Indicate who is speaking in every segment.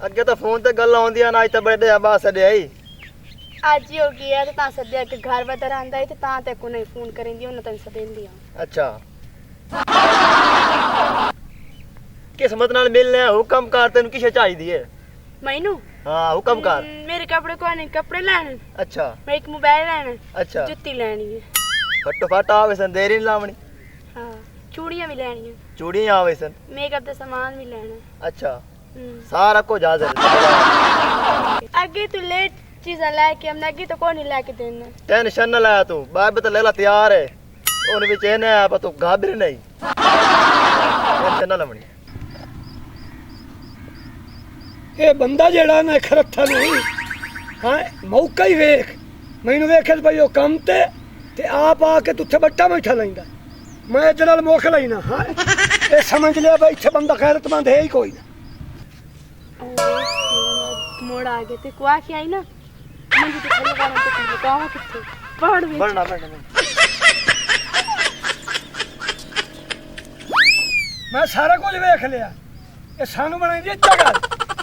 Speaker 1: ਅੱਗੇ ਤਾਂ ਫੋਨ ਤੇ ਗੱਲਾਂ ਆਉਂਦੀਆਂ ਨਾ, ਅੱਜ ਤਾਂ ਬੜੇ ਬਾਅਦ ਸੱਦਿਆ ਹੀ।
Speaker 2: ਅੱਜ ਹੀ ਹੋ ਗਿਆ ਤੇ ਤਾਂ ਸੱਦਿਆ ਕਿ ਘਰ ਵਦਰ ਆਂਦਾ ਹੈ ਤੇ ਤਾਂ ਤੇ ਕੋ ਨਹੀਂ ਫੋਨ ਕਰਿੰਦੀ ਉਹਨਾਂ ਤੈਨੂੰ ਸਦੇਂਦੀ ਆ।
Speaker 1: ਅੱਛਾ ਕਿਸਮਤ ਨਾਲ ਮਿਲਨੇ ਹੁਕਮ ਕਰ, ਤੈਨੂੰ ਕਿਸ਼ੇ ਚਾਹੀਦੀ ਹੈ?
Speaker 2: ਮੈਨੂੰ
Speaker 1: ਹਾਂ ਹੁਕਮ ਕਰ।
Speaker 2: ਮੇਰੇ ਕੱਪੜੇ ਕੋਈ ਨਹੀਂ, ਕੱਪੜੇ ਲੈਣੇ।
Speaker 1: ਅੱਛਾ
Speaker 2: ਮੈਂ ਇੱਕ ਮੋਬਾਈਲ ਲੈਣਾ।
Speaker 1: ਅੱਛਾ
Speaker 2: ਜੁੱਤੀ ਲੈਣੀ ਹੈ।
Speaker 1: ਫਟੋ ਫਟ ਆਵੇ ਸਨ, ਦੇਰੀ ਨਹੀਂ ਲਾਵਣੀ।
Speaker 2: ਹਾਂ ਚੂੜੀਆਂ ਵੀ ਲੈਣੀਆਂ,
Speaker 1: ਚੂੜੀਆਂ ਆਵੇ ਸਨ।
Speaker 2: ਮੇਕਅਪ ਦਾ ਸਾਮਾਨ ਵੀ ਲੈਣਾ।
Speaker 1: ਅੱਛਾ ਸਾਰਾ ਕੁਝ ਹਾਜ਼ਰ।
Speaker 2: ਅੱਗੇ ਤੂੰ ਲੇਟ ਚੀਜ਼ਾਂ ਲੈ ਕੇ ਆਉਣਾ, ਅੱਗੇ ਤਾਂ ਕੋਈ ਨਹੀਂ ਲੈ ਕੇ ਦੇਣਾ।
Speaker 1: टेंशन न लाया तू, बाप तो लेला तैयार है। उन विच एने आ पर तू घाबरे नहीं। टेंशन न लवणी।
Speaker 3: ये बंदा जेड़ा ना खरत्था नहीं, हां मौका ही वेख। मैनू वेखे भाई ओ काम ते आप आके तुथे बट्टा बैठा लैंदा, मैं इधर नाल मुख लेना। हां ये समझ लिया भाई इत्थे बंदा गैरतमंद है ही कोई ना।
Speaker 2: मोड़ आ गए ते कुआ के आई ना, मुझे तो चलो गाना तो गावा किथे पहाड़ में
Speaker 1: बढ़ना बढ़ना।
Speaker 3: मैं सारा कुछ वेख लिया, ये सानू बनाई दी जगह।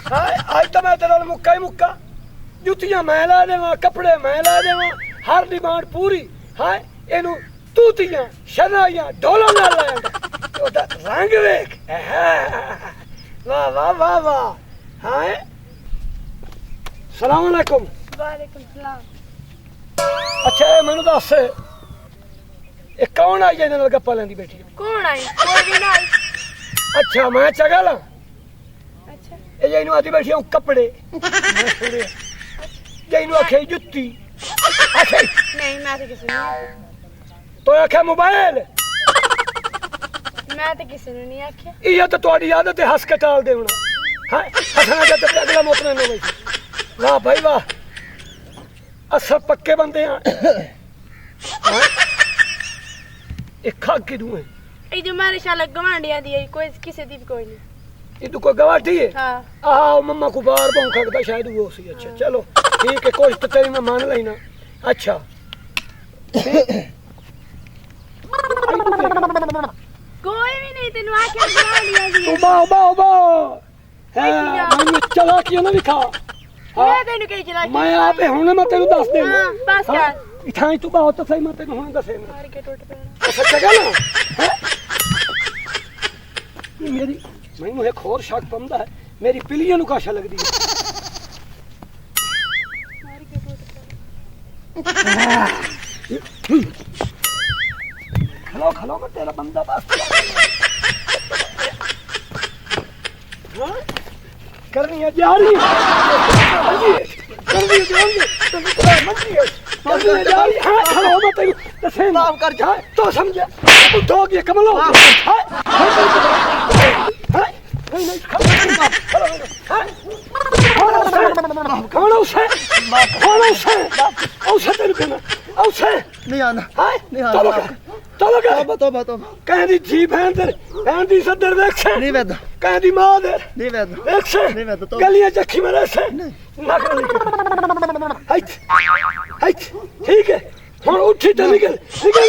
Speaker 3: हां आज तो मैं तेरे नाल मुक्का ही मुक्का, जुत्तियां मैं ला देवां, कपड़े मैं ला देवां, हर डिमांड पूरी। हां एनू तूतियां शनाइयां ढोला नाल लाया ओदा रंग वेख। वाह वाह वाह वाह। हां सलाम अलैकुम।
Speaker 2: वालेकुम सलाम।
Speaker 3: अच्छा मैनू दस ये कौन आई जाए नाल गप्पा लैंदी बैठी?
Speaker 2: कौन आई? कोई भी ना आई।
Speaker 3: अच्छा मैं चगल हां।
Speaker 2: अच्छा
Speaker 3: ये जैनू आती बैठी हूं कपड़े, मैं सुने जैनू आखे जुत्ती, आखे
Speaker 2: नहीं मैं तो किसी ने
Speaker 3: तो आखे मोबाइल,
Speaker 2: मैं तो किसी ने नहीं आखे।
Speaker 3: ये तो तुम्हारी आदत है हंस के टाल देना। हां हंसना जब अगला मोतने न होई। वाह भाई वाह, असल पक्के बंदे हैं। हां एक खा के दूं
Speaker 2: ये जो हमारे शाला गवांडिया दी है, कोई किसी दी भी कोई नहीं।
Speaker 3: ये तू कोई गवाठी है?
Speaker 2: हां
Speaker 3: आओ मम्मा को बार पाऊं खड़ता शायद वो सी। अच्छा चलो ठीक है, कोशिश तो तेरी मैं मान लेना। अच्छा
Speaker 2: कोई भी नहीं, तेनू आके गवांडिया दी
Speaker 3: तू बाओ बाओ बाओ है मैं चला क्यों ना लिखा।
Speaker 2: मैं तेनू कही चला
Speaker 3: मैं आपे हुणे मैं तेनू दस देना।
Speaker 2: हां बस कर
Speaker 3: इथाई तू बाओ तो सही मैं तेनू हुणे दसेना।
Speaker 2: मार के टूट पैना।
Speaker 3: अच्छा चगा ना है ये मेरी मैनू एक और शक पंदा है, मेरी पिलियां नु काशा लगदी है।
Speaker 2: मार के टूट पैना।
Speaker 3: खलो खलो मैं तेरा बंदा बस। हाँ? करनी है जा रही है, करनी है जा रही है, करनी है जा रही है। हाँ खलो मैं तेरू दसे नाम कर जा तो समझे उठो ये कमलो। हाँ नहीं नहीं खलो कौन उसे उसे तेरे पे ना उसे
Speaker 1: नहीं आना नहीं
Speaker 3: चलो
Speaker 1: आना।
Speaker 3: चलो
Speaker 1: तोबा तोबा तोबा।
Speaker 3: कहदी जी बहन दी सदर देख
Speaker 1: नहीं वेद
Speaker 3: कहदी मां दे
Speaker 1: नहीं वेद
Speaker 3: देख से
Speaker 1: नहीं वेद तो
Speaker 3: गलियां चखी मेरे से ना कर हाइट हाइट ठीक है हुन उठी तो निकल निकल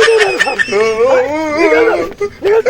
Speaker 3: निकल निकल